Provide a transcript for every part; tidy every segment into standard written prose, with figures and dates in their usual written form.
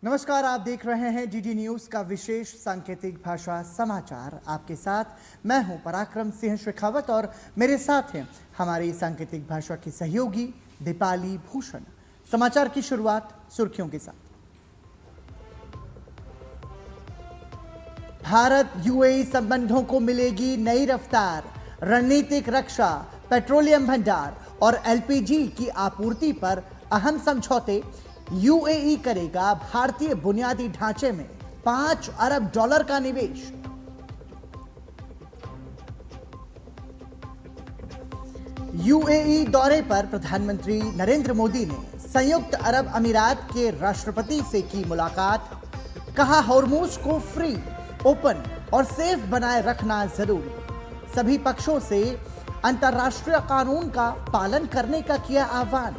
नमस्कार, आप देख रहे हैं डीडी न्यूज का विशेष सांकेतिक भाषा समाचार। आपके साथ मैं हूं पराक्रम सिंह शेखावत और मेरे साथ हैं हमारी सांकेतिक भाषा की सहयोगी दीपाली भूषण। समाचार की शुरुआत सुर्खियों के साथ। भारत यूएई संबंधों को मिलेगी नई रफ्तार। रणनीतिक रक्षा, पेट्रोलियम भंडार और एलपीजी की आपूर्ति पर अहम समझौते। यूएई करेगा भारतीय बुनियादी ढांचे में $5 अरब का निवेश। यूएई दौरे पर प्रधानमंत्री नरेंद्र मोदी ने संयुक्त अरब अमीरात के राष्ट्रपति से की मुलाकात। कहा, हॉर्मूज को फ्री, ओपन और सेफ बनाए रखना जरूरी। सभी पक्षों से अंतर्राष्ट्रीय कानून का पालन करने का किया आह्वान।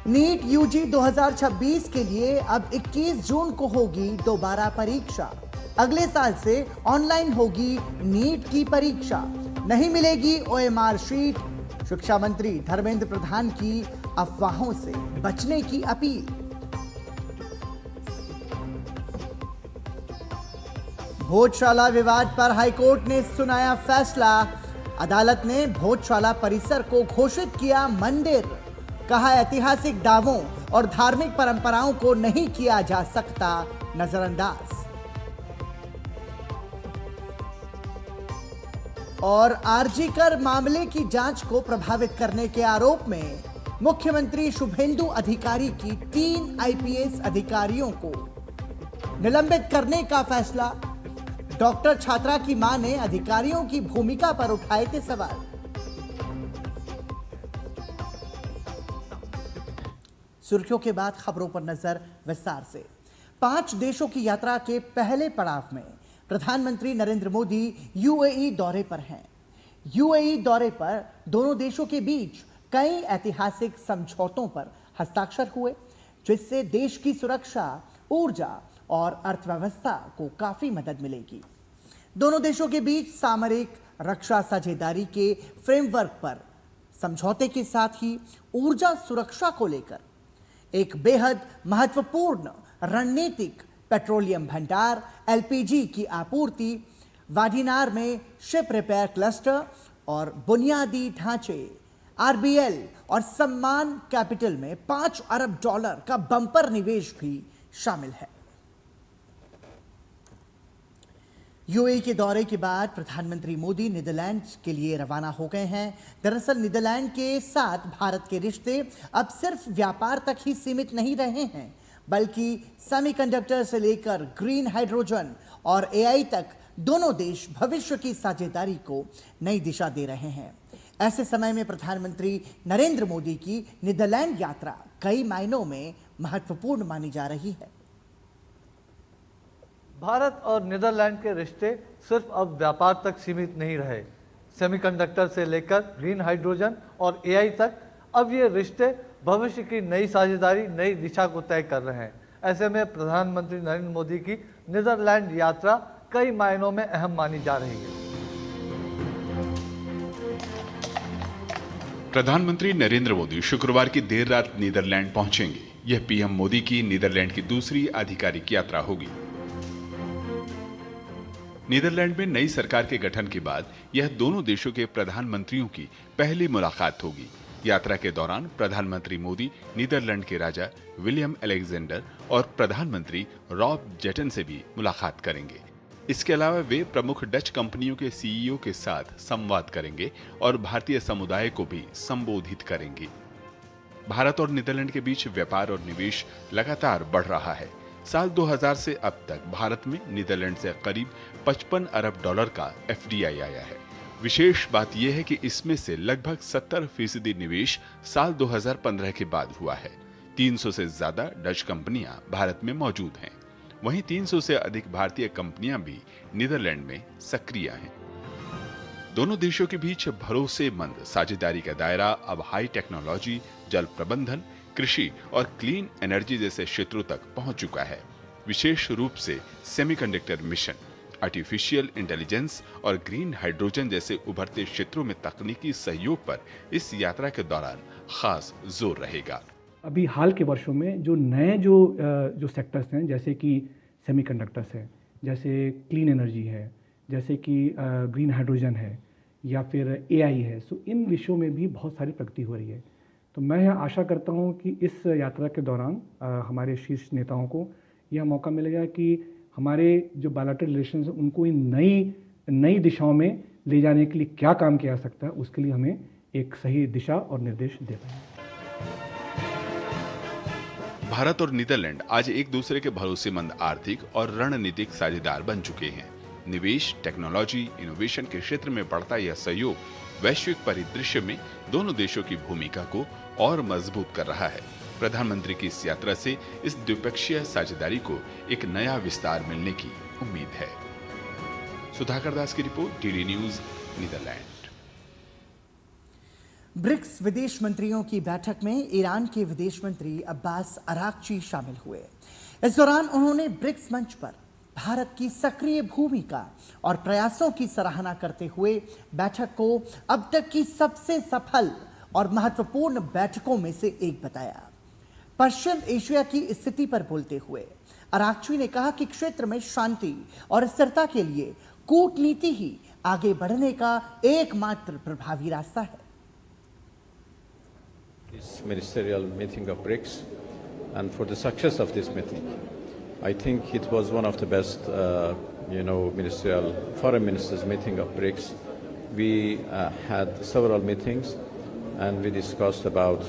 नीट यूजी 2026 के लिए अब 21 जून को होगी दोबारा परीक्षा। अगले साल से ऑनलाइन होगी नीट की परीक्षा। नहीं मिलेगी ओएमआर शीट। शिक्षा मंत्री धर्मेंद्र प्रधान की अफवाहों से बचने की अपील। भोजशाला विवाद पर हाईकोर्ट ने सुनाया फैसला। अदालत ने भोजशाला परिसर को घोषित किया मंदिर। कहा, ऐतिहासिक दावों और धार्मिक परंपराओं को नहीं किया जा सकता नजरअंदाज। और आरजीकर मामले की जांच को प्रभावित करने के आरोप में मुख्यमंत्री शुभेंदु अधिकारी की 3 आईपीएस अधिकारियों को निलंबित करने का फैसला। डॉक्टर छात्रा की मां ने अधिकारियों की भूमिका पर उठाए थे सवाल। सुर्खियों के बाद खबरों पर नजर विस्तार से। 5 देशों की यात्रा के पहले पड़ाव में प्रधानमंत्री नरेंद्र मोदी यूएई दौरे पर हैं। यूएई दौरे पर दोनों देशों के बीच कई ऐतिहासिक समझौतों पर हस्ताक्षर हुए, जिससे देश की सुरक्षा, ऊर्जा और अर्थव्यवस्था को काफी मदद मिलेगी। दोनों देशों के बीच सामरिक रक्षा साझेदारी के फ्रेमवर्क पर समझौते के साथ ही ऊर्जा सुरक्षा को लेकर एक बेहद महत्वपूर्ण रणनीतिक पेट्रोलियम भंडार, एलपीजी की आपूर्ति, वाडिनार में शिप रिपेयर क्लस्टर और बुनियादी ढांचे, आरबीएल और सम्मान कैपिटल में $5 अरब का बंपर निवेश भी शामिल है। यूएई के दौरे के बाद प्रधानमंत्री मोदी नीदरलैंड के लिए रवाना हो गए हैं। दरअसल नीदरलैंड के साथ भारत के रिश्ते अब सिर्फ व्यापार तक ही सीमित नहीं रहे हैं, बल्कि सेमीकंडक्टर से लेकर ग्रीन हाइड्रोजन और एआई तक दोनों देश भविष्य की साझेदारी को नई दिशा दे रहे हैं। ऐसे समय में प्रधानमंत्री नरेंद्र मोदी की नीदरलैंड यात्रा कई मायनों में महत्वपूर्ण मानी जा रही है। भारत और नीदरलैंड के रिश्ते सिर्फ अब व्यापार तक सीमित नहीं रहे। सेमीकंडक्टर से लेकर ग्रीन हाइड्रोजन और एआई तक अब ये रिश्ते भविष्य की नई साझेदारी, नई दिशा को तय कर रहे हैं। ऐसे में प्रधानमंत्री नरेंद्र मोदी की नीदरलैंड यात्रा कई मायनों में अहम मानी जा रही है। प्रधानमंत्री नरेंद्र मोदी शुक्रवार की देर रात नीदरलैंड पहुंचेंगे। यह पीएम मोदी की नीदरलैंड की दूसरी आधिकारिक यात्रा होगी। नीदरलैंड में नई सरकार के गठन के बाद यह दोनों देशों के प्रधानमंत्रियों की पहली मुलाकात होगी। यात्रा के दौरान प्रधानमंत्री मोदी नीदरलैंड के राजा विलियम अलेक्जेंडर और प्रधानमंत्री रॉब जेटन से भी मुलाकात करेंगे। इसके अलावा वे प्रमुख डच कंपनियों के सीईओ के साथ संवाद करेंगे और भारतीय समुदाय को भी संबोधित करेंगे। भारत और नीदरलैंड के बीच व्यापार और निवेश लगातार बढ़ रहा है। साल 2000 से अब तक भारत में नीदरलैंड से करीब $55 अरब का एफडीआई आया है। विशेष बात यह है कि इसमें से लगभग 70% निवेश साल 2015 के बाद हुआ है। 300 से ज्यादा डच कंपनियां भारत में मौजूद हैं। वहीं 300 से अधिक भारतीय कंपनियां भी नीदरलैंड में सक्रिय हैं। दोनों देशों के बीच भरोसेमंद साझेदारी का दायरा अब हाई टेक्नोलॉजी, जल प्रबंधन, कृषि और क्लीन एनर्जी जैसे क्षेत्रों तक पहुंच चुका है। विशेष रूप से सेमीकंडक्टर मिशन आर्टिफिशियल इंटेलिजेंस और ग्रीन हाइड्रोजन जैसे उभरते क्षेत्रों में तकनीकी सहयोग पर इस यात्रा के दौरान खास जोर रहेगा। अभी हाल के वर्षों में जो नए जो सेक्टर्स हैं, जैसे कि सेमीकंडक्टर्स है, जैसे क्लीन एनर्जी है, जैसे कि ग्रीन हाइड्रोजन है, या फिर एआई है, सो इन विषयों में भी बहुत सारी प्रगति हो रही है। तो मैं आशा करता हूं कि इस यात्रा के दौरान हमारे शीर्ष नेताओं को यह मौका मिलेगा कि हमारे जो बायलैटरल रिलेशंस हैं उनको इन नई दिशाओं में ले जाने के लिए क्या काम किया जा सकता है, उसके लिए हमें एक सही दिशा और निर्देश दे पाएं। भारत और नीदरलैंड आज एक दूसरे के भरोसेमंद आर्थिक और रणनीतिक साझेदार बन चुके हैं। निवेश, टेक्नोलॉजी, इनोवेशन के क्षेत्र में बढ़ता यह सहयोग वैश्विक परिदृश्य में दोनों देशों की भूमिका को और मजबूत कर रहा है। प्रधानमंत्री की इस यात्रा से इस द्विपक्षीय साझेदारी को एक नया विस्तार मिलने की उम्मीद है। सुधाकर दास की रिपोर्ट, डीडी न्यूज, नीदरलैंड। ब्रिक्स विदेश मंत्रियों की बैठक में ईरान के विदेश मंत्री अब्बास अराक्ची शामिल हुए। इस दौरान उन्होंने ब्रिक्स मंच पर भारत की सक्रिय भूमिका और प्रयासों की सराहना करते हुए बैठक को अब तक की सबसे सफल और महत्वपूर्ण बैठकों में से एक बताया। पश्चिम एशिया की स्थिति पर बोलते हुए अराक्ची ने कहा कि क्षेत्र में शांति और स्थिरता के लिए कूटनीति ही आगे बढ़ने का एकमात्र प्रभावी रास्ता है। This ministerial meeting of BRICS, and for the success of this meeting, I think it was one of the best, ministerial foreign ministers meeting of BRICS. We had several meetings, and we discussed about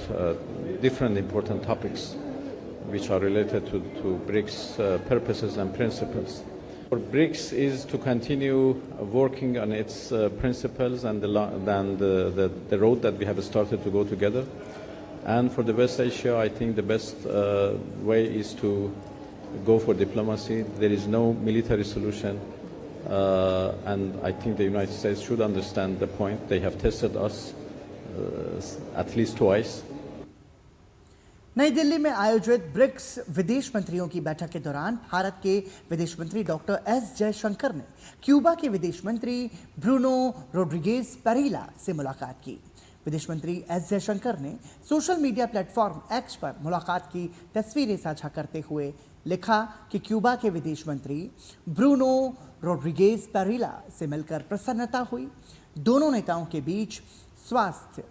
different important topics which are related to BRICS purposes and principles. For BRICS is to continue working on its principles and the road that we have started to go together. And for the West Asia, I think the best way is to go for diplomacy. There is no military solution, and I think the United States should understand the point. They have tested us at least twice. नई दिल्ली में आयोजित BRICS विदेश मंत्रियों की बैठक के दौरान भारत के विदेश मंत्री डॉक्टर एस जयशंकर ने क्यूबा के विदेश मंत्री ब्रूनो रोड्रिगेज पेरेला से मुलाकात की। विदेश मंत्री एस जयशंकर ने सोशल मीडिया प्लेटफॉर्म एक्स पर मुलाकात की तस्वीरें साझा करते हुए लिखा कि क्यूबा के विदेश मंत्री ब्रूनो रोड्रिगेज पेरेला से मिलकर प्रसन्नता हुई। दोनों नेताओं के बीच स्वास्थ्य,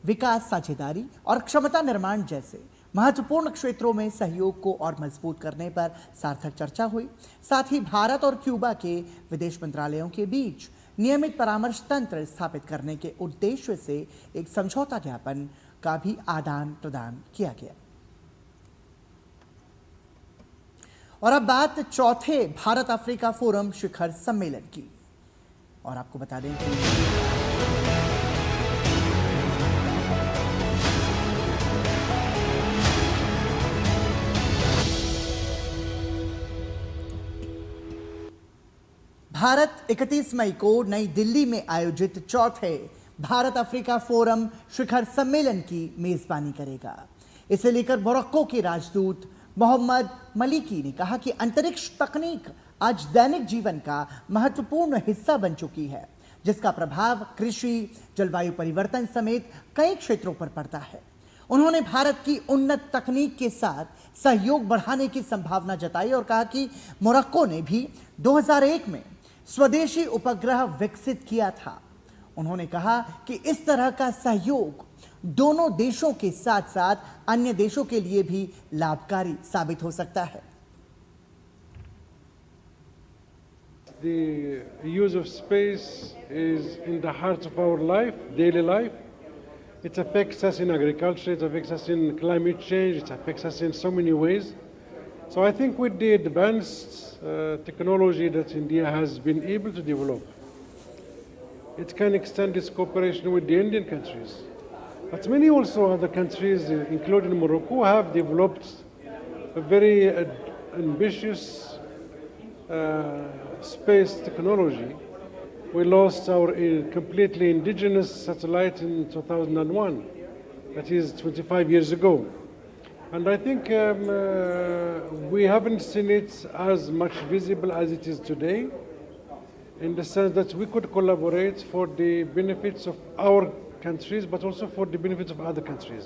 विकास, साझेदारी और क्षमता निर्माण जैसे महत्वपूर्ण क्षेत्रों में सहयोग को और मजबूत करने पर सार्थक चर्चा हुई। साथ ही भारत और क्यूबा के विदेश मंत्रालयों के बीच नियमित परामर्श तंत्र स्थापित करने के उद्देश्य से एक समझौता ज्ञापन का भी आदान प्रदान किया गया। और अब बात चौथे भारत अफ्रीका फोरम शिखर सम्मेलन की। और आपको बता दें कि भारत 31 मई को नई दिल्ली में आयोजित चौथे भारत अफ्रीका फोरम शिखर सम्मेलन की मेजबानी करेगा। इसे लेकर मोरक्को के राजदूत मोहम्मद मलिकी ने कहा कि अंतरिक्ष तकनीक आज दैनिक जीवन का महत्वपूर्ण हिस्सा बन चुकी है, जिसका प्रभाव कृषि, जलवायु परिवर्तन समेत कई क्षेत्रों पर पड़ता है। उन्होंने भारत की उन्नत तकनीक के साथ सहयोग बढ़ाने की संभावना जताई और कहा कि मोरक्को ने भी 2001 में स्वदेशी उपग्रह विकसित किया था। उन्होंने कहा कि इस तरह का सहयोग दोनों देशों के साथ साथ अन्य देशों के लिए भी लाभकारी साबित हो सकता है। The use of space is in the heart of our life, daily life. It affects us in agriculture, it affects us in climate change, it affects us in so many ways. So I think with the advanced technology that India has been able to develop, it can extend its cooperation with the Indian countries. But many also other countries, including Morocco, have developed a very ambitious space technology. We lost our completely indigenous satellite in 2001, that is 25 years ago. And I think we haven't seen it as much visible as it is today. in the sense that we could collaborate for the benefits of our countries, but also for the benefits of other countries.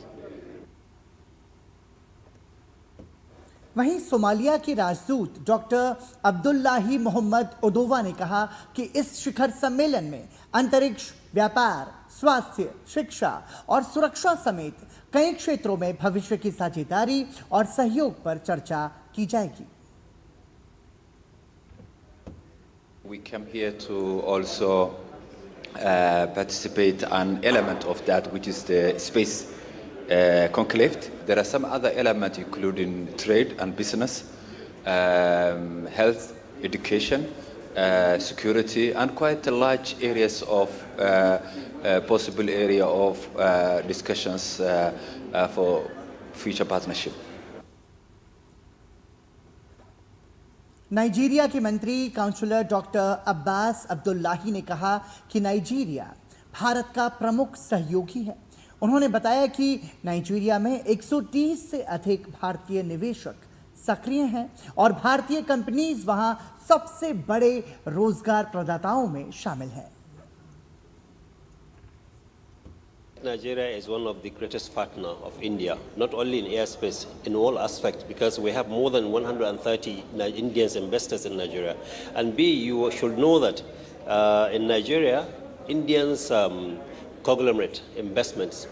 वहीं Somalia के राजदूत doctor Abdullahi Mohammad ओदोवा ने कहा कि इस शिखर सम्मेलन में अंतरिक्ष, व्यापार, स्वास्थ्य, शिक्षा और सुरक्षा समेत कई क्षेत्रों में भविष्य की साझेदारी और सहयोग पर चर्चा की जाएगी। We came here to also participate an element of that, which is the space conclave. There are some other elements, including trade and business, health, education, security, and quite a large areas of possible area of discussions for future partnership. Nigeria के मंत्री counsellor doctor Abbas Abdullahi ने कहा कि Nigeria Bharat का प्रमुख सहयोगी है। उन्होंने बताया कि नाइजीरिया में 130 से अधिक भारतीय निवेशक सक्रिय हैं और भारतीय कंपनीज वहां सबसे बड़े रोजगार प्रदाताओं में शामिल हैं। Nigeria is one of the greatest partner of India, not only in airspace, in all aspects, because we have more than 130 Indian investors in Nigeria. And B, you should know that in Nigeria, Indians conglomerate investments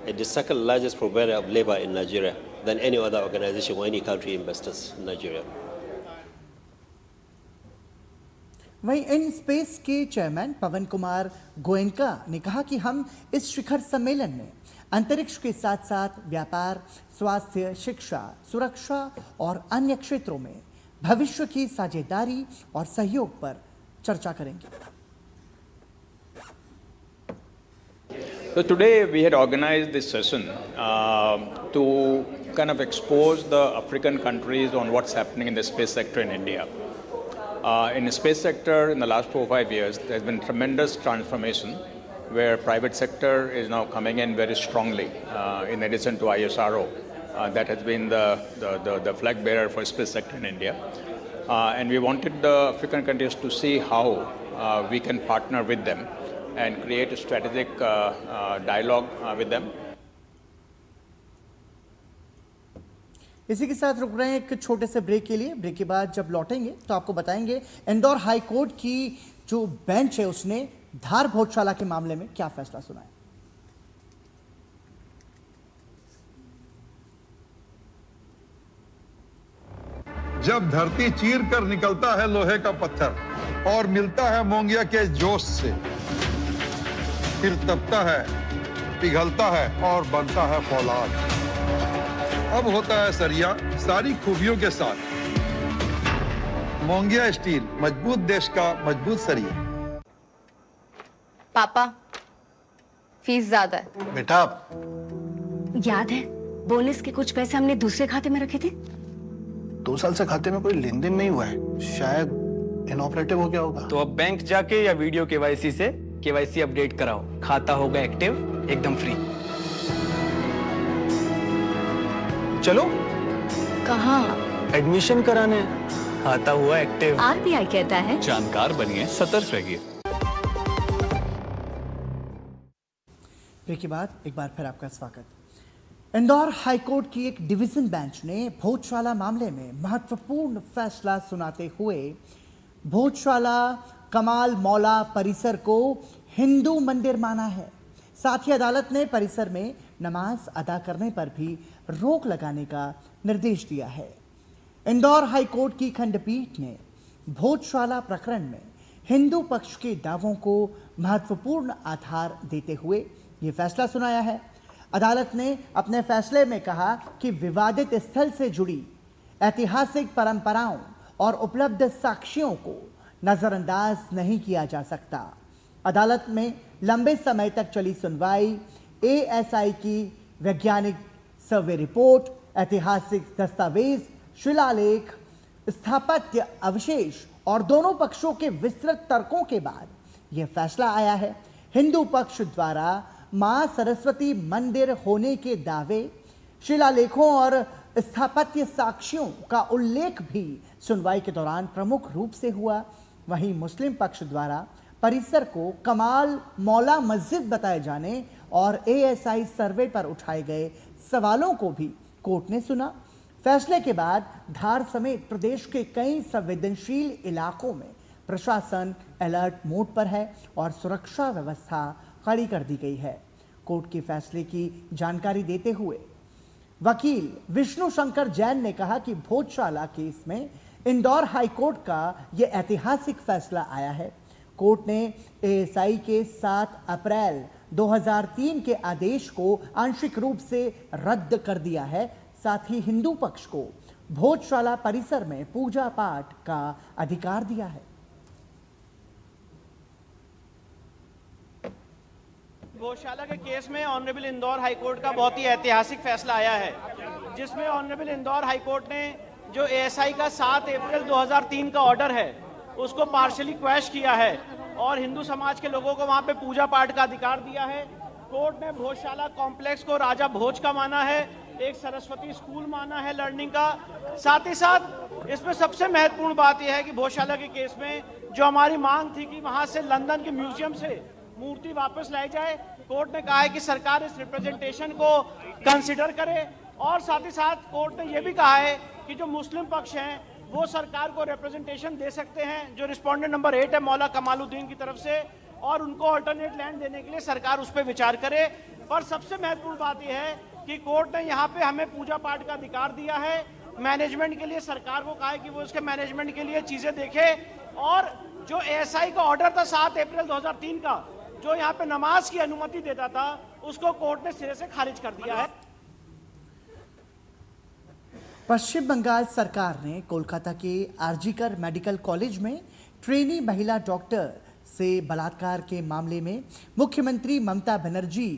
is the second largest provider of labor in Nigeria than any other organization or any country investors in Nigeria. वहीं in space के chairman पवन कुमार गोयनका ने कहा कि हम इस शिखर सम्मेलन में अंतरिक्ष के साथ साथ व्यापार, स्वास्थ्य, शिक्षा, सुरक्षा और अन्य क्षेत्रों में भविष्य की साझेदारी और सहयोग पर चर्चा करेंगे। So today we had organized this session to kind of expose the African countries on what's happening in the space sector in India. In the space sector, in the last 4 or 5 years, there's been tremendous transformation where private sector is now coming in very strongly. In addition to ISRO, that has been the flag bearer for space sector in India. And we wanted the African countries to see how we can partner with them and create a strategic dialogue with them. इसी के साथ रुक रहे हैं एक छोटे से break के लिए। ब्रेक के बाद जब लौटेंगे तो आपको बताएंगे इंदौर हाई कोर्ट की जो बेंच है उसने धार भोजशाला के मामले में क्या फैसला सुनाया। जब धरती चीर कर निकलता है लोहे का पत्थर और मिलता है मोंगिया के जोश से, फिर तपता है, पिघलता है और बनता है फौलाद। अब होता है सरिया सारी खूबियों के साथ। मोंगिया स्टील, मजबूत देश का मजबूत सरिया। पापा, फीस ज्यादा है। बेटा, याद है बोनस के कुछ पैसे हमने दूसरे खाते में रखे थे? 2 साल से खाते में कोई लेन देन नहीं हुआ है, शायद इनऑपरेटिव हो गया होगा। तो अब बैंक जाके या वीडियो केवाईसी से केवाईसी अपडेट कराओ, खाता होगा एक्टिव एकदम फ्री। चलो। कहाँ? एडमिशन कराने। खाता हुआ एक्टिव। आरबीआई कहता है जानकार बनिए, सतर्क रहिए। ब्रेक के बाद एक बार फिर आपका स्वागत। इंदौर हाईकोर्ट की एक डिवीजन बेंच ने भोजशाला मामले में महत्वपूर्ण फैसला सुनाते हुए भोजशाला कमाल मौला परिसर को हिंदू मंदिर माना है। साथ ही अदालत ने परिसर में नमाज अदा करने पर भी रोक लगाने का निर्देश दिया है। इंदौर हाईकोर्ट की खंडपीठ ने भोजशाला प्रकरण में हिंदू पक्ष के दावों को महत्वपूर्ण आधार देते हुए ये फैसला सुनाया है। अदालत ने अपने फैसले में कहा कि विवादित स्थल से जुड़ी ऐतिहासिक परंपराओं और उपलब्ध साक्ष्यों को नजरअंदाज नहीं किया जा सकता। अदालत में लंबे समय तक चली सुनवाई, एएसआई की वैज्ञानिक सर्वे रिपोर्ट, ऐतिहासिक दस्तावेज, शिलालेख, स्थापत्य अवशेष और दोनों पक्षों के विस्तृत तर्कों के बाद यह फैसला आया है। हिंदू पक्ष द्वारा मां सरस्वती मंदिर होने के दावे, शिलालेखों और स्थापत्य साक्ष्यों का उल्लेख भी सुनवाई के दौरान प्रमुख रूप से हुआ। वहीं मुस्लिम पक्ष द्वारा परिसर को कमाल मौला मस्जिद बताए जाने और एएसआई सर्वे पर उठाए गए सवालों को भी कोर्ट ने सुना। फैसले के बाद धार समेत प्रदेश के कई संवेदनशील इलाकों में प्रशासन अलर्ट मोड पर है और सुरक्षा व्यवस्था कड़ी कर दी गई है। कोर्ट के फैसले की जानकारी देते हुए वकील विष्णु शंकर जैन ने कहा कि भोजशाला केस में इंदौर हाईकोर्ट का यह ऐतिहासिक फैसला आया है। कोर्ट ने एएसआई के 7 अप्रैल 2003 के आदेश को आंशिक रूप से रद्द कर दिया है। साथ ही हिंदू पक्ष को भोजशाला परिसर में पूजा पाठ का अधिकार दिया है। भोजशाला के केस में ऑनरेबल इंदौर हाईकोर्ट का बहुत ही ऐतिहासिक फैसला आया है, जिसमें ऑनरेबल इंदौर हाईकोर्ट ने जो एएसआई का 7 अप्रैल 2003 का ऑर्डर है उसको पार्शली क्वैश किया है और हिंदू समाज के लोगों को वहां पे पूजा पाठ का अधिकार दिया है। कोर्ट ने भोजशाला कॉम्प्लेक्स को राजा भोज का माना है, एक सरस्वती स्कूल माना है लर्निंग का। साथ ही साथ इसमें सबसे महत्वपूर्ण बात यह है कि भोजशाला के केस में जो हमारी मांग थी कि वहां से लंदन के म्यूजियम से मूर्ति वापस लाई जाए, कोर्ट ने कहा है कि सरकार इस रिप्रेजेंटेशन को कंसिडर करे। और साथ ही साथ कोर्ट ने यह भी कहा है कि जो मुस्लिम पक्ष हैं वो सरकार को रिप्रेजेंटेशन दे सकते हैं, जो रिस्पोंडेंट नंबर 8 है मौला कमालुद्दीन की तरफ से, और उनको अल्टरनेट लैंड देने के लिए सरकार उस पर विचार करे। पर सबसे महत्वपूर्ण बात यह है कि कोर्ट ने यहाँ पे हमें पूजा पाठ का अधिकार दिया है। मैनेजमेंट के लिए सरकार को कहा है कि वो उसके मैनेजमेंट के लिए चीजें देखे। और जो एएसआई का ऑर्डर था 7 अप्रैल 2003 का, जो यहाँ पे नमाज की अनुमति देता था, उसको कोर्ट ने सिरे से खारिज कर दिया है। पश्चिम बंगाल सरकार ने कोलकाता के आरजीकर मेडिकल कॉलेज में ट्रेनी महिला डॉक्टर से बलात्कार के मामले में मुख्यमंत्री ममता बनर्जी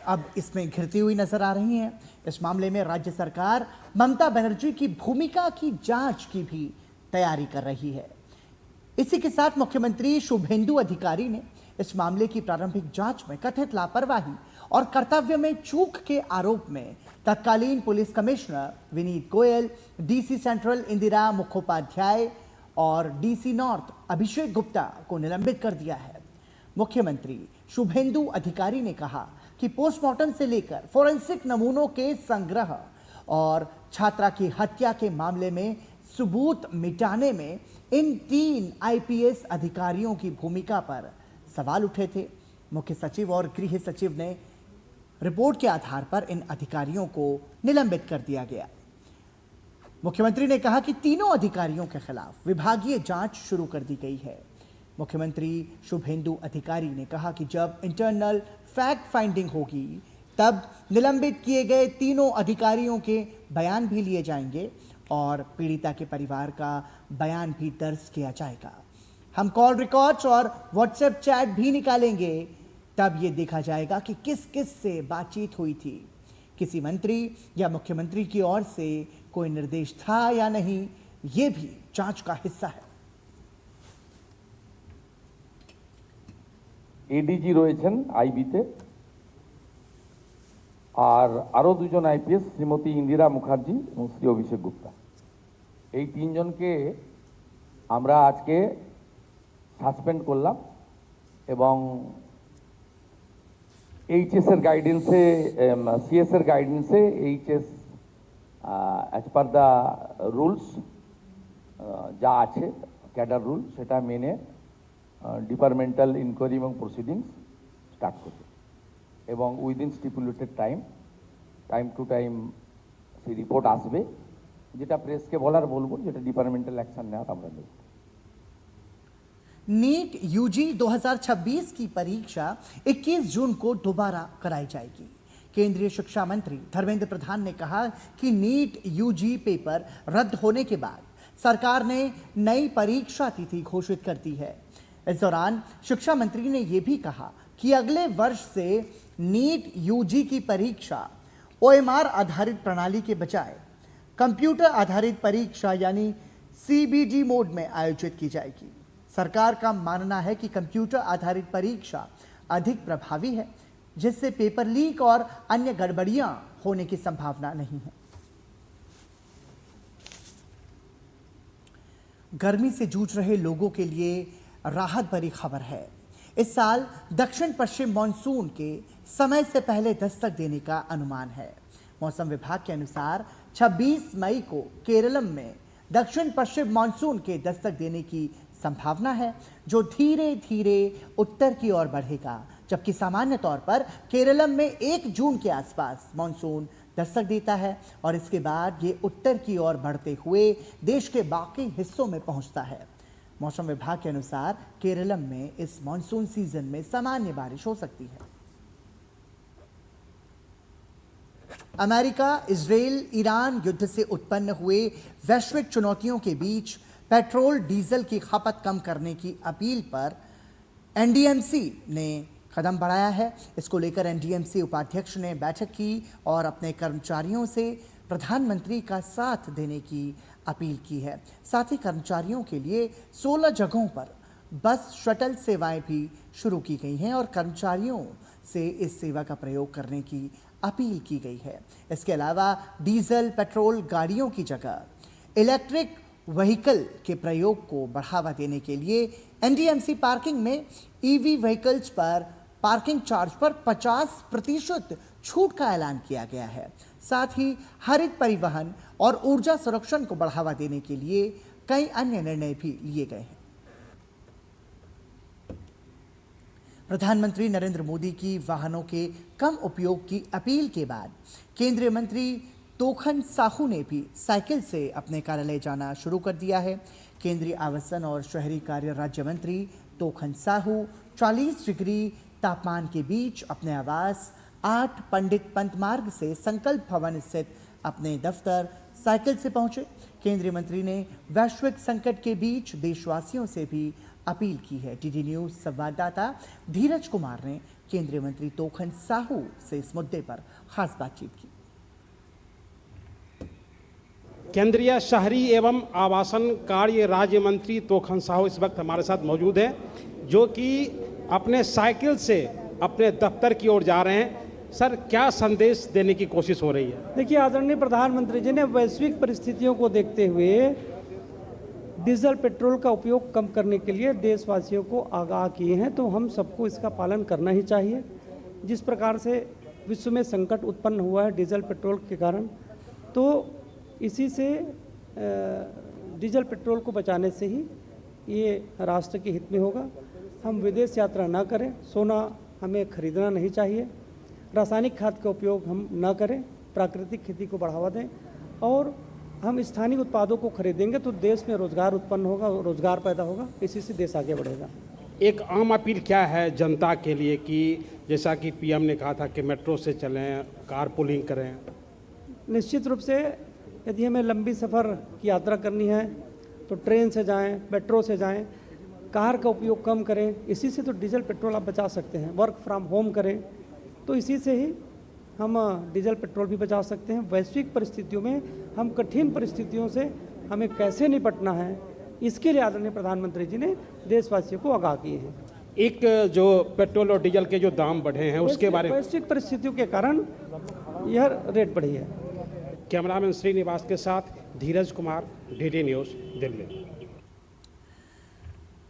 अब इसमें घिरती हुई नजर आ रही हैं। इस मामले में राज्य सरकार ममता बनर्जी की भूमिका की जांच की भी तैयारी कर रही है। इसी के साथ मुख्यमंत्री शुभेंदु अधिकारी ने इस मामले की प्रारंभिक जांच में कथित लापरवाही और कर्तव्य में चूक के आरोप में तत्कालीन police commissioner Vineet Goyal, DC central Indira Mukhopadhyay और डीसी नॉर्थ अभिषेक गुप्ता को निलंबित कर दिया है। मुख्यमंत्री शुभेंदु अधिकारी ने कहा कि पोस्टमार्टम से लेकर फोरेंसिक नमूनों के संग्रह और छात्रा की हत्या के मामले में सबूत मिटाने में इन 3 आईपीएस अधिकारियों की भूमिका पर सवाल उठे थे। मुख्य सचिव और गृह सचिव ने रिपोर्ट के आधार पर इन अधिकारियों को निलंबित कर दिया गया। मुख्यमंत्री ने कहा कि तीनों अधिकारियों के खिलाफ विभागीय जांच शुरू कर दी गई है। मुख्यमंत्री शुभेंदु अधिकारी ने कहा कि जब इंटरनल फैक्ट फाइंडिंग होगी तब निलंबित किए गए तीनों अधिकारियों के बयान भी लिए जाएंगे और पीड़िता के परिवार का बयान भी दर्ज किया जाएगा। हम कॉल रिकॉर्ड्स और व्हाट्सएप चैट भी निकालेंगे, तब ये देखा जाएगा कि किस किस से बातचीत हुई थी, किसी मंत्री या मुख्यमंत्री की ओर से कोई निर्देश था या नहीं, ये भी जांच का हिस्सा है। एडीजी রয়েছেন আইবিতে আর আরো দুজন আইপিএস শ্রীমতী ইন্দিরা মুখার্জি এবং শ্রী অভিষেক গুপ্তা, এই তিনজনকে আমরা আজকে সাসপেন্ড করলাম এবং এইচএস এর গাইডেন্সে সিএস এর গাইডেন্সে HS as per the rules যা আছে ক্যাডার রুল সেটা মেনে ডিপার্টমেন্টাল ইনকোয়ারি এবং প্রসিডিংস স্টার্ট করবে এবং within stipulated time to time সেই রিপোর্ট আসবে, যেটা প্রেসকে বলবো, যেটা ডিপার্টমেন্টাল অ্যাকশন নেওয়ার আমরা নেব। नीट यूजी 2026 की परीक्षा 21 जून को दोबारा कराई जाएगी। केंद्रीय शिक्षा मंत्री धर्मेंद्र प्रधान ने कहा कि नीट यूजी पेपर रद्द होने के बाद सरकार ने नई परीक्षा तिथि घोषित कर दी है। इस दौरान शिक्षा मंत्री ने यह भी कहा कि अगले वर्ष से नीट यूजी की परीक्षा ओएमआर आधारित प्रणाली के बजाय कंप्यूटर आधारित परीक्षा यानी सीबीडी मोड में आयोजित की जाएगी। सरकार का मानना है कि कंप्यूटर आधारित परीक्षा अधिक प्रभावी है, जिससे पेपर लीक और अन्य गड़बड़ियां होने की संभावना नहीं है। गर्मी से जूझ रहे लोगों के लिए राहत भरी खबर है। इस साल दक्षिण पश्चिम मानसून के समय से पहले दस्तक देने का अनुमान है। मौसम विभाग के अनुसार 26 मई को केरलम में दक्षिण पश्चिम मानसून के दस्तक देने की संभावना है, जो धीरे धीरे उत्तर की ओर बढ़ेगा, जबकि सामान्य तौर पर केरलम में 1 जून के आसपास मानसून दस्तक देता है और इसके बाद ये उत्तर की ओर बढ़ते हुए देश के बाकी हिस्सों में पहुंचता है। मौसम विभाग के अनुसार केरलम में इस मानसून सीजन में सामान्य बारिश हो सकती है। अमेरिका, इजरायल, ईरान युद्ध से उत्पन्न हुए वैश्विक चुनौतियों के बीच पेट्रोल डीजल की खपत कम करने की अपील पर एनडीएमसी ने कदम बढ़ाया है। इसको लेकर एनडीएमसी उपाध्यक्ष ने बैठक की और अपने कर्मचारियों से प्रधानमंत्री का साथ देने की अपील की है। साथ ही कर्मचारियों के लिए 16 जगहों पर बस शटल सेवाएं भी शुरू की गई हैं और कर्मचारियों से इस सेवा का प्रयोग करने की अपील की गई है। इसके अलावा डीजल पेट्रोल गाड़ियों की जगह इलेक्ट्रिक व्हीकल के प्रयोग को बढ़ावा देने के लिए एनडीएमसी पार्किंग में ईवी व्हीकल्स पर पार्किंग चार्ज पर 50% छूट का ऐलान किया गया है। साथ ही हरित परिवहन और ऊर्जा संरक्षण को बढ़ावा देने के लिए कई अन्य निर्णय भी लिए गए हैं। प्रधानमंत्री नरेंद्र मोदी की वाहनों के कम उपयोग की अपील के बाद केंद्रीय मंत्री तोखन साहू ने भी साइकिल से अपने कार्यालय जाना शुरू कर दिया है। केंद्रीय आवासन और शहरी कार्य राज्य मंत्री तोखन साहू 40 डिग्री तापमान के बीच अपने आवास 8 पंडित पंत मार्ग से संकल्प भवन स्थित अपने दफ्तर साइकिल से पहुंचे। केंद्रीय मंत्री ने वैश्विक संकट के बीच देशवासियों से भी अपील की है। डीडी न्यूज संवाददाता धीरज कुमार ने केंद्रीय मंत्री तोखन साहू से इस मुद्दे पर खास बातचीत की। केंद्रीय शहरी एवं आवासन कार्य राज्य मंत्री तोखन साहू इस वक्त हमारे साथ मौजूद हैं, जो कि अपने साइकिल से अपने दफ्तर की ओर जा रहे हैं। सर, क्या संदेश देने की कोशिश हो रही है? देखिए, आदरणीय प्रधानमंत्री जी ने वैश्विक परिस्थितियों को देखते हुए डीजल पेट्रोल का उपयोग कम करने के लिए देशवासियों को आगाह किए हैं, तो हम सबको इसका पालन करना ही चाहिए। जिस प्रकार से विश्व में संकट उत्पन्न हुआ है डीजल पेट्रोल के कारण, तो इसी से डीजल पेट्रोल को बचाने से ही ये राष्ट्र के हित में होगा। हम विदेश यात्रा ना करें, सोना हमें खरीदना नहीं चाहिए, रासायनिक खाद का उपयोग हम ना करें, प्राकृतिक खेती को बढ़ावा दें और हम स्थानीय उत्पादों को खरीदेंगे तो देश में रोजगार उत्पन्न होगा, रोजगार पैदा होगा, इसी से देश आगे बढ़ेगा। एक आम अपील क्या है जनता के लिए कि जैसा कि पीएम ने कहा था कि मेट्रो से चलें, कारपूलिंग करें? निश्चित रूप से यदि हमें लंबी सफ़र की यात्रा करनी है तो ट्रेन से जाएं, मेट्रो से जाएं, कार का उपयोग कम करें। इसी से तो डीजल पेट्रोल आप बचा सकते हैं। वर्क फ्रॉम होम करें तो इसी से ही हम डीजल पेट्रोल भी बचा सकते हैं। वैश्विक परिस्थितियों में हम कठिन परिस्थितियों से हमें कैसे निपटना है, इसके लिए आदरणीय प्रधानमंत्री जी ने देशवासियों को आगाह किए हैं। एक जो पेट्रोल और डीजल के जो दाम बढ़े हैं उसके बारे में वैश्विक परिस्थितियों के कारण यह रेट बढ़ी है। कैमरामैन श्रीनिवास के साथ धीरज कुमार, डीडी न्यूज, दिल्ली।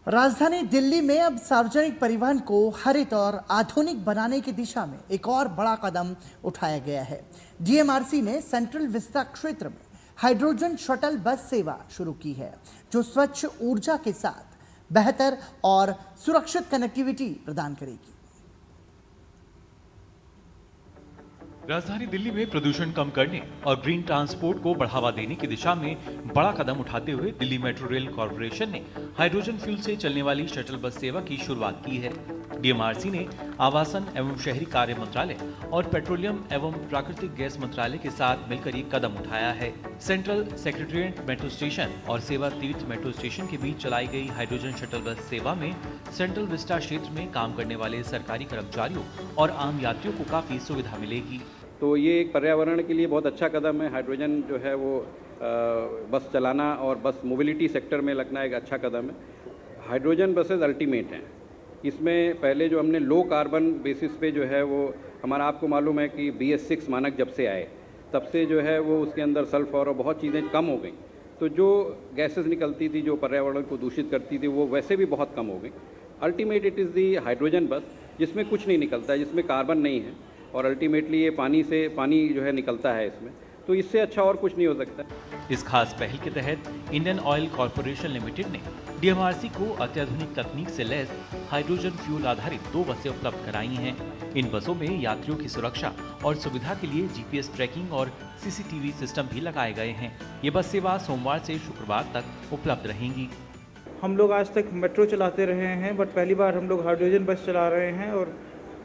राजधानी दिल्ली में अब सार्वजनिक परिवहन को हरित और आधुनिक बनाने की दिशा में एक और बड़ा कदम उठाया गया है। डीएमआरसी ने सेंट्रल विस्ता क्षेत्र में हाइड्रोजन शटल बस सेवा शुरू की है, जो स्वच्छ ऊर्जा के साथ बेहतर और सुरक्षित कनेक्टिविटी प्रदान करेगी। राजधानी दिल्ली में प्रदूषण कम करने और ग्रीन ट्रांसपोर्ट को बढ़ावा देने की दिशा में बड़ा कदम उठाते हुए दिल्ली मेट्रो रेल कॉर्पोरेशन ने हाइड्रोजन फ्यूल से चलने वाली शटल बस सेवा की शुरुआत की है। डीएमआरसी ने आवासन एवं शहरी कार्य मंत्रालय और पेट्रोलियम एवं प्राकृतिक गैस मंत्रालय के साथ मिलकर ये कदम उठाया है। सेंट्रल सेक्रेटेरिएट मेट्रो स्टेशन और सेवा तीर्थ मेट्रो स्टेशन के बीच चलाई गई हाइड्रोजन शटल बस सेवा में सेंट्रल विस्टा क्षेत्र में काम करने वाले सरकारी कर्मचारियों और आम यात्रियों को काफी सुविधा मिलेगी। तो ये एक पर्यावरण के लिए बहुत अच्छा कदम है। हाइड्रोजन जो है वो बस चलाना और बस मोबिलिटी सेक्टर में लगना एक अच्छा कदम है। हाइड्रोजन बसेस अल्टीमेट हैं। इसमें पहले जो हमने लो कार्बन बेसिस पे जो है वो हमारा, आपको मालूम है कि BS6 मानक जब से आए तब से जो है वो उसके अंदर सल्फर और बहुत चीज़ें कम हो गई। तो जो गैसेस निकलती थी जो पर्यावरण को दूषित करती थी वो वैसे भी बहुत कम हो गई। Ultimate it is the hydrogen बस जिसमें कुछ नहीं निकलता है, जिसमें कार्बन नहीं है और अल्टीमेटली ये पानी जो है निकलता है इसमें, तो इससे अच्छा और कुछ नहीं हो सकता। इस खास पहल के तहत इंडियन ऑयल कॉरपोरेशन लिमिटेड ने डीएमआरसी को अत्याधुनिक तकनीक से लैस हाइड्रोजन फ्यूल आधारित 2 बसें उपलब्ध कराई हैं। इन बसों में यात्रियों की सुरक्षा और सुविधा के लिए जीपीएस ट्रैकिंग और सीसीटीवी सिस्टम भी लगाए गए हैं। ये बस सेवा सोमवार से शुक्रवार तक उपलब्ध रहेंगी। हम लोग आज तक मेट्रो चलाते रहे हैं, बट पहली बार हम लोग हाइड्रोजन बस चला रहे हैं और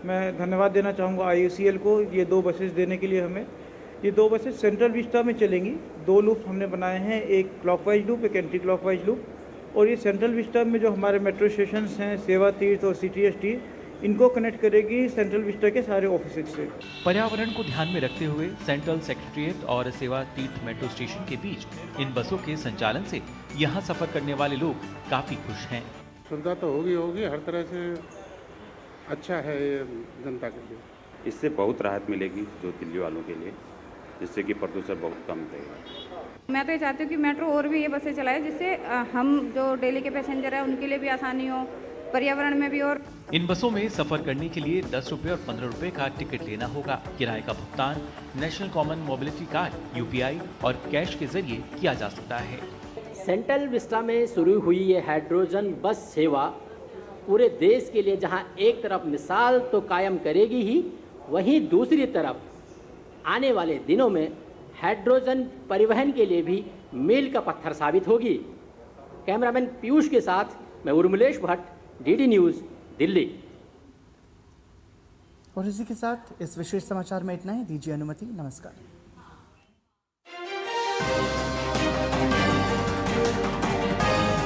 मैं धन्यवाद देना चाहूँगा IOCL को ये 2 बसेस देने के लिए हमें। ये 2 बसेस सेंट्रल विस्टा में चलेंगी। 2 लूप हमने बनाए हैं, एक क्लॉकवाइज लूप, एक एंटी क्लॉकवाइज लूप। और ये सेंट्रल विस्टा में जो हमारे मेट्रो स्टेशंस हैं, सेवा तीर्थ और CTST, इनको कनेक्ट करेगी सेंट्रल विस्टा के सारे ऑफिस से। पर्यावरण को ध्यान में रखते हुए सेंट्रल सेक्रेटेरिएट और सेवा तीर्थ मेट्रो स्टेशन के बीच इन बसों के संचालन से यहाँ सफर करने वाले लोग काफी खुश हैं। सुविधा तो होगी, हर तरह से अच्छा है ये जनता के लिए। इससे बहुत राहत मिलेगी जो दिल्ली वालों के लिए, जिससे कि प्रदूषण बहुत कम रहेगा। मैं तो ये चाहती हूँ कि मेट्रो और भी ये बसें चलाए, जिससे हम जो डेली के पैसेंजर हैं उनके लिए भी आसानी हो, पर्यावरण में भी। और इन बसों में सफर करने के लिए 10 रुपए और 15 रुपए का टिकट लेना होगा। किराए का भुगतान national common mobility card, UPI और कैश के जरिए किया जा सकता है। सेंट्रल विस्टा में शुरू हुई ये हाइड्रोजन बस सेवा पूरे देश के लिए जहां एक तरफ मिसाल तो कायम करेगी ही, वहीं दूसरी तरफ आने वाले दिनों में हाइड्रोजन परिवहन के लिए भी मील का पत्थर साबित होगी। कैमरामैन पीयूष के साथ मैं उर्मिलेश भट्ट, DD न्यूज़, दिल्ली। और इसी के साथ इस विशेष समाचार में इतना ही। दीजिए अनुमति। नमस्कार।